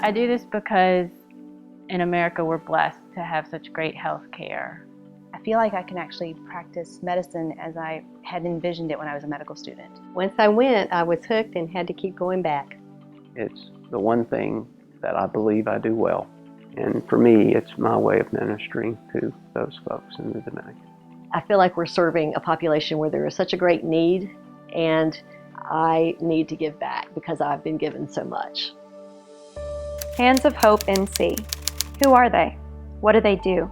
I do this because in America we're blessed to have such great health care. I feel like I can actually practice medicine as I had envisioned it when I was a medical student. Once I went, I was hooked and had to keep going back. It's the one thing that I believe I do well. And for me, it's my way of ministering to those folks in the Dominican. I feel like we're serving a population where there is such a great need, and I need to give back because I've been given so much. Hands of Hope NC. Who are they? What do they do?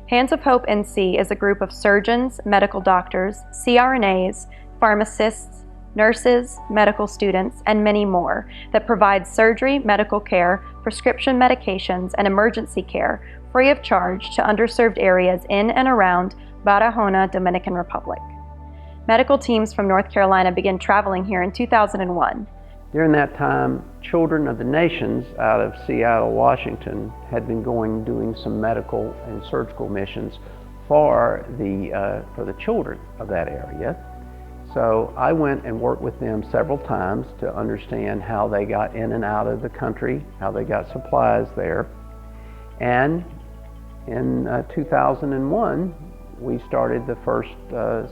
Hands of Hope NC is a group of surgeons, medical doctors, CRNAs, pharmacists, nurses, medical students, and many more that provide surgery, medical care, prescription medications, and emergency care free of charge to underserved areas in and around Barahona, Dominican Republic. Medical teams from North Carolina began traveling here in 2001. During that time, Children of the Nations out of Seattle, Washington had been doing some medical and surgical missions for the children of that area. So I went and worked with them several times to understand how they got in and out of the country, how they got supplies there. And in 2001, we started the first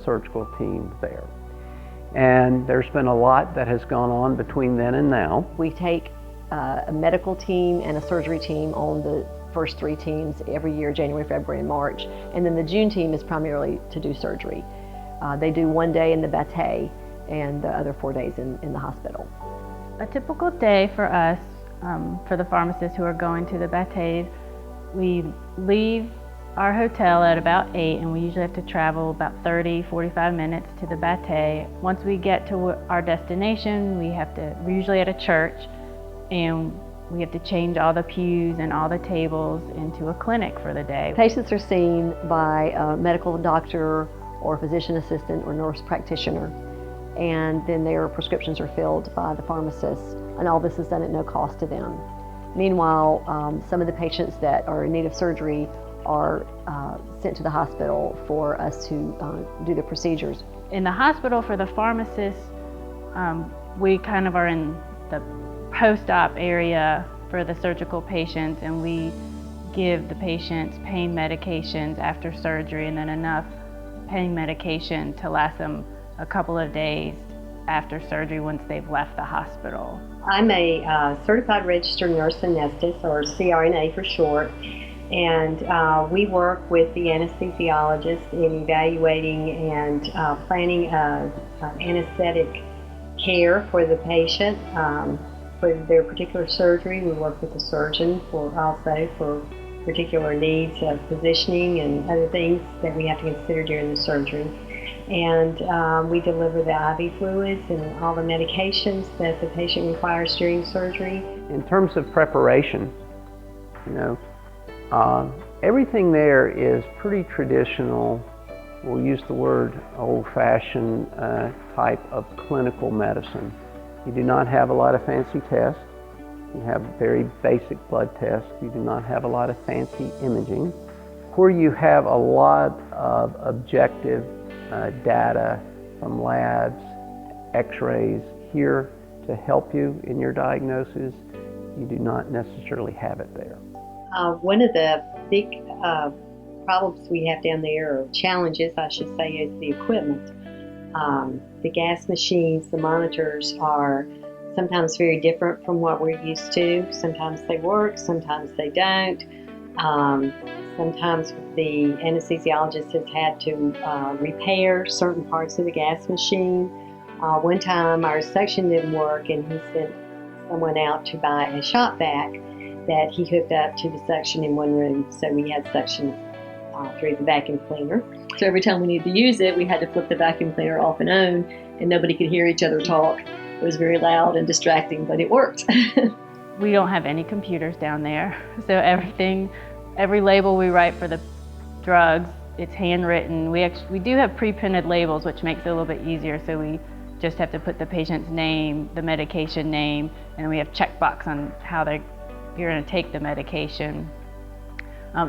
surgical team there. And there's been a lot that has gone on between then and now. We take a medical team and a surgery team on the first 3 teams every year, January, February, and March. And then the June team is primarily to do surgery. They do 1 day in the Bate and the other 4 days in the hospital. A typical day for us, for the pharmacists who are going to the Bates, we leave our hotel at about 8 and we usually have to travel about 30-45 minutes to the Bate. Once we get to our destination, we're usually at a church, and we have to change all the pews and all the tables into a clinic for the day. Patients are seen by a medical doctor or physician assistant or nurse practitioner, and then their prescriptions are filled by the pharmacist, and all this is done at no cost to them. Meanwhile, some of the patients that are in need of surgery are sent to the hospital for us to do the procedures. In the hospital for the pharmacists, we kind of are in the post-op area for the surgical patients, and we give the patients pain medications after surgery, and then enough pain medication to last them a couple of days after surgery once they've left the hospital. I'm a certified registered nurse anesthetist, or CRNA for short, and we work with the anesthesiologist in evaluating and planning anesthetic care for the patient. For their particular surgery, we work with the surgeon for particular needs of positioning and other things that we have to consider during the surgery. And we deliver the IV fluids and all the medications that the patient requires during surgery. In terms of preparation, everything there is pretty traditional. We'll use the word old-fashioned type of clinical medicine. You do not have a lot of fancy tests. You have very basic blood tests. You do not have a lot of fancy imaging. Where you have a lot of objective data from labs, x-rays here to help you in your diagnosis, you do not necessarily have it there. One of the big problems we have down there, or challenges I should say, is the equipment. The gas machines, the monitors are sometimes very different from what we're used to. Sometimes they work, sometimes they don't. Sometimes the anesthesiologist has had to repair certain parts of the gas machine. One time our suction didn't work, and he sent someone out to buy a shop vac that he hooked up to the suction in one room, so we had suction through the vacuum cleaner. So every time we needed to use it, we had to flip the vacuum cleaner off and on, and nobody could hear each other talk. It was very loud and distracting, but it worked. We don't have any computers down there, so every label we write for the drugs, it's handwritten. We do have pre-printed labels, which makes it a little bit easier, so we just have to put the patient's name, the medication name, and we have checkbox on how you're going to take the medication.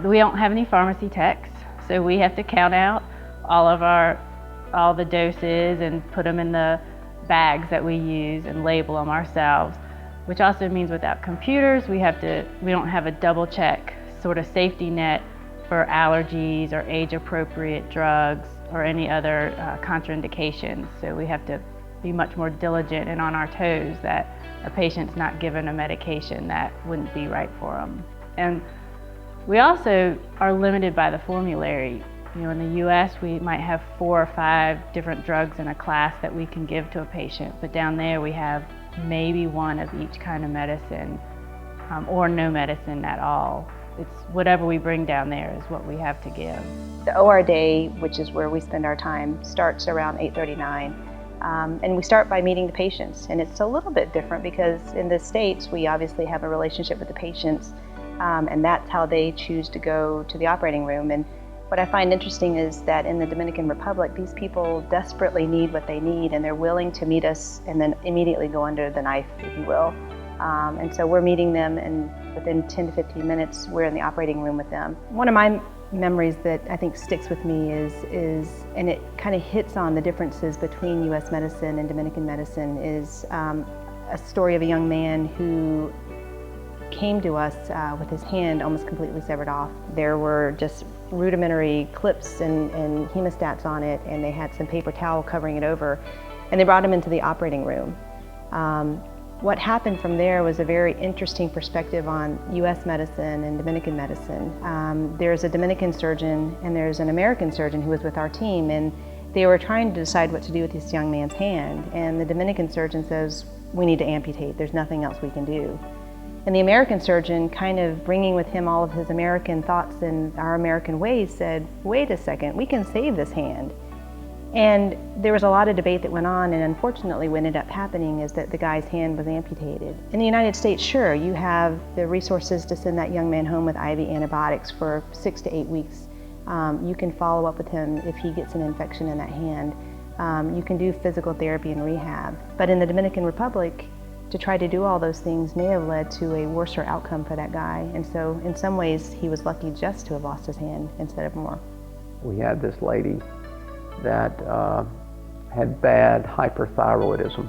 We don't have any pharmacy techs, so we have to count out all the doses and put them in the bags that we use and label them ourselves. which also means without computers, we don't have a double check sort of safety net for allergies or age-appropriate drugs or any other contraindications. So we have to be much more diligent and on our toes that a patient's not given a medication that wouldn't be right for them. And we also are limited by the formulary. You know, in the US, we might have 4 or 5 different drugs in a class that we can give to a patient, but down there we have maybe one of each kind of medicine, or no medicine at all. It's whatever we bring down there is what we have to give. The OR day, which is where we spend our time, starts around 8:39. And we start by meeting the patients. And it's a little bit different because in the States, we obviously have a relationship with the patients, and that's how they choose to go to the operating room. And what I find interesting is that in the Dominican Republic, these people desperately need what they need, and they're willing to meet us and then immediately go under the knife, if you will. And so we're meeting them, and within 10 to 15 minutes, we're in the operating room with them. One of my memories that I think sticks with me is and it kind of hits on the differences between U.S. medicine and Dominican medicine, is a story of a young man who came to us with his hand almost completely severed off. There were just rudimentary clips and hemostats on it, and they had some paper towel covering it over, and they brought him into the operating room. What happened from there was a very interesting perspective on U.S. medicine and Dominican medicine. There's a Dominican surgeon and there's an American surgeon who was with our team, and they were trying to decide what to do with this young man's hand. And the Dominican surgeon says, "We need to amputate. There's nothing else we can do." And the American surgeon, kind of bringing with him all of his American thoughts and our American ways, said, "Wait a second, we can save this hand." And there was a lot of debate that went on, and unfortunately what ended up happening is that the guy's hand was amputated. In the United States, sure, you have the resources to send that young man home with IV antibiotics for 6 to 8 weeks. You can follow up with him if he gets an infection in that hand. You can do physical therapy and rehab. But in the Dominican Republic, to try to do all those things may have led to a worser outcome for that guy. And so in some ways, he was lucky just to have lost his hand instead of more. We had this lady that had bad hyperthyroidism.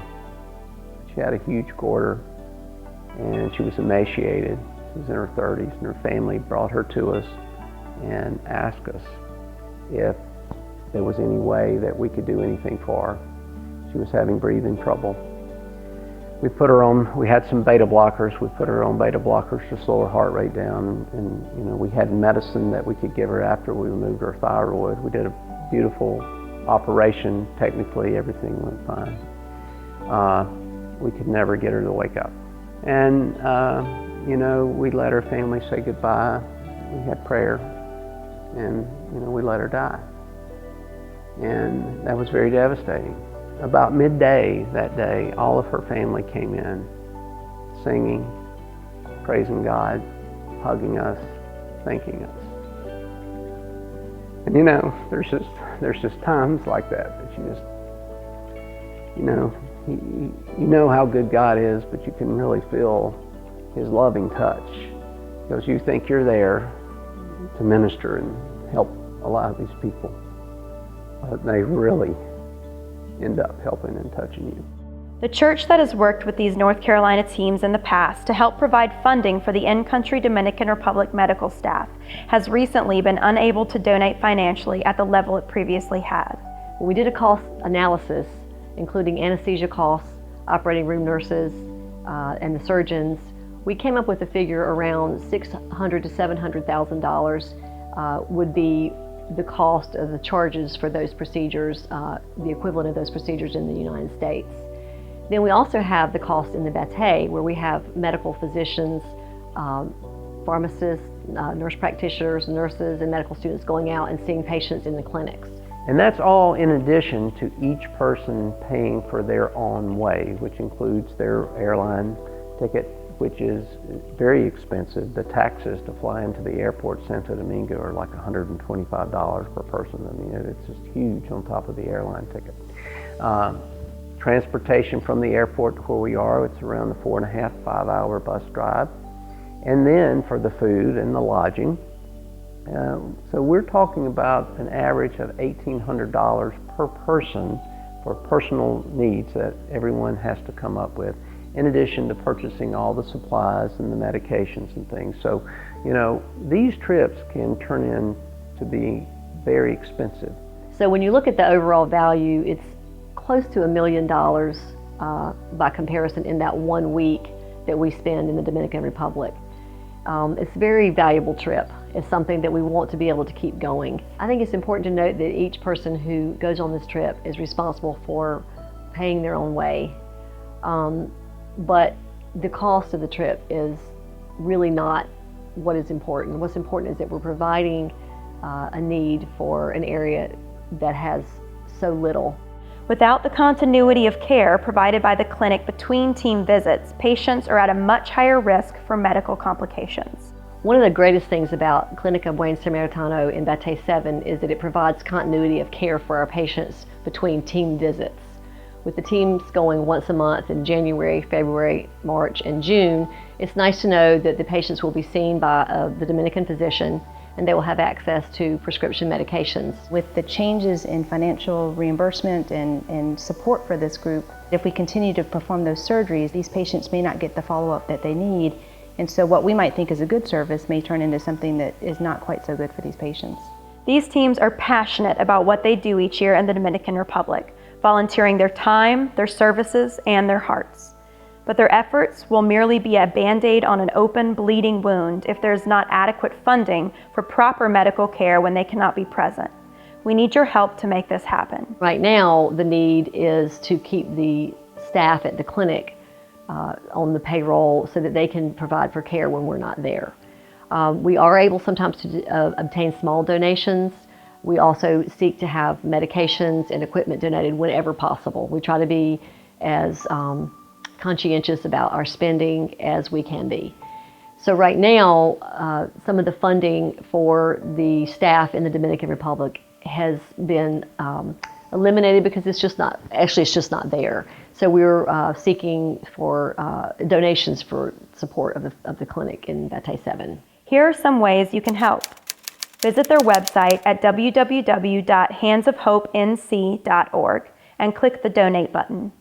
She had a huge goiter, and she was emaciated. She was in her 30s, and her family brought her to us and asked us if there was any way that we could do anything for her. She was having breathing trouble. We put her on, we had some beta blockers. We put her on beta blockers to slow her heart rate down, and you know, we had medicine that we could give her after we removed her thyroid. We did a beautiful operation. Technically, everything went fine. We could never get her to wake up. And, you know, we let her family say goodbye. We had prayer, and, you know, we let her die. And that was very devastating. About midday that day, all of her family came in, singing, praising God, hugging us, thanking us. And you know, there's just times like that you just, you know how good God is, but you can really feel His loving touch, because you think you're there to minister and help a lot of these people, but they really end up helping and touching you. The church that has worked with these North Carolina teams in the past to help provide funding for the in-country Dominican Republic medical staff has recently been unable to donate financially at the level it previously had. We did a cost analysis, including anesthesia costs, operating room nurses, and the surgeons. We came up with a figure around $600,000 to $700,000 would be the cost of the charges for those procedures, the equivalent of those procedures in the United States. Then we also have the cost in the bate, where we have medical physicians, pharmacists, nurse practitioners, nurses, and medical students going out and seeing patients in the clinics. And that's all in addition to each person paying for their own way, which includes their airline ticket, which is very expensive. The taxes to fly into the airport Santo Domingo are like $125 per person. I mean, it's just huge on top of the airline ticket. Transportation from the airport to where we are, it's around the 4.5 to 5 hour bus drive. And then for the food and the lodging. So we're talking about an average of $1,800 per person for personal needs that everyone has to come up with. in addition to purchasing all the supplies and the medications and things. So, you know, these trips can turn in to be very expensive. So when you look at the overall value, it's close to $1 million by comparison in that 1 week that we spend in the Dominican Republic. It's a very valuable trip. It's something that we want to be able to keep going. I think it's important to note that each person who goes on this trip is responsible for paying their own way. But the cost of the trip is really not what is important. What's important is that we're providing a need for an area that has so little. Without the continuity of care provided by the clinic between team visits, patients are at a much higher risk for medical complications. One of the greatest things about Clínica Buen Samaritano in Batey 7 is that it provides continuity of care for our patients between team visits. With the teams going once a month in January, February, March, and June, it's nice to know that the patients will be seen by the Dominican physician and they will have access to prescription medications. With the changes in financial reimbursement and support for this group, if we continue to perform those surgeries, these patients may not get the follow-up that they need. And so what we might think is a good service may turn into something that is not quite so good for these patients. These teams are passionate about what they do each year in the Dominican Republic, volunteering their time, their services, and their hearts. But their efforts will merely be a Band-Aid on an open, bleeding wound if there's not adequate funding for proper medical care when they cannot be present. We need your help to make this happen. Right now, the need is to keep the staff at the clinic on the payroll so that they can provide for care when we're not there. We are able sometimes to obtain small donations. We also seek to have medications and equipment donated whenever possible. We try to be as conscientious about our spending as we can be. So right now, some of the funding for the staff in the Dominican Republic has been eliminated because it's just not there. So we're seeking for donations for support of the clinic in Batey 7. Here are some ways you can help. Visit their website at www.handsofhopenc.org and click the donate button.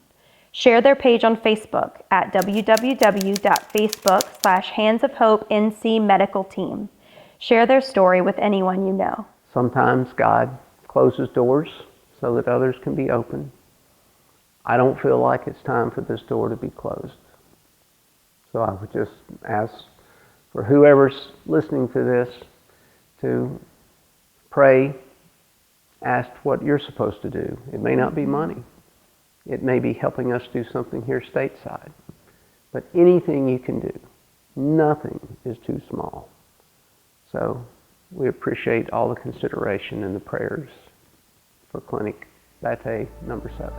Share their page on Facebook at www.facebook.com/handsofhopenc medical team. Share their story with anyone you know. Sometimes God closes doors so that others can be opened. I don't feel like it's time for this door to be closed. So I would just ask for whoever's listening to this to pray, ask what you're supposed to do. It may not be money. It may be helping us do something here stateside. But anything you can do, nothing is too small. So we appreciate all the consideration and the prayers for Clinic Batey number 7.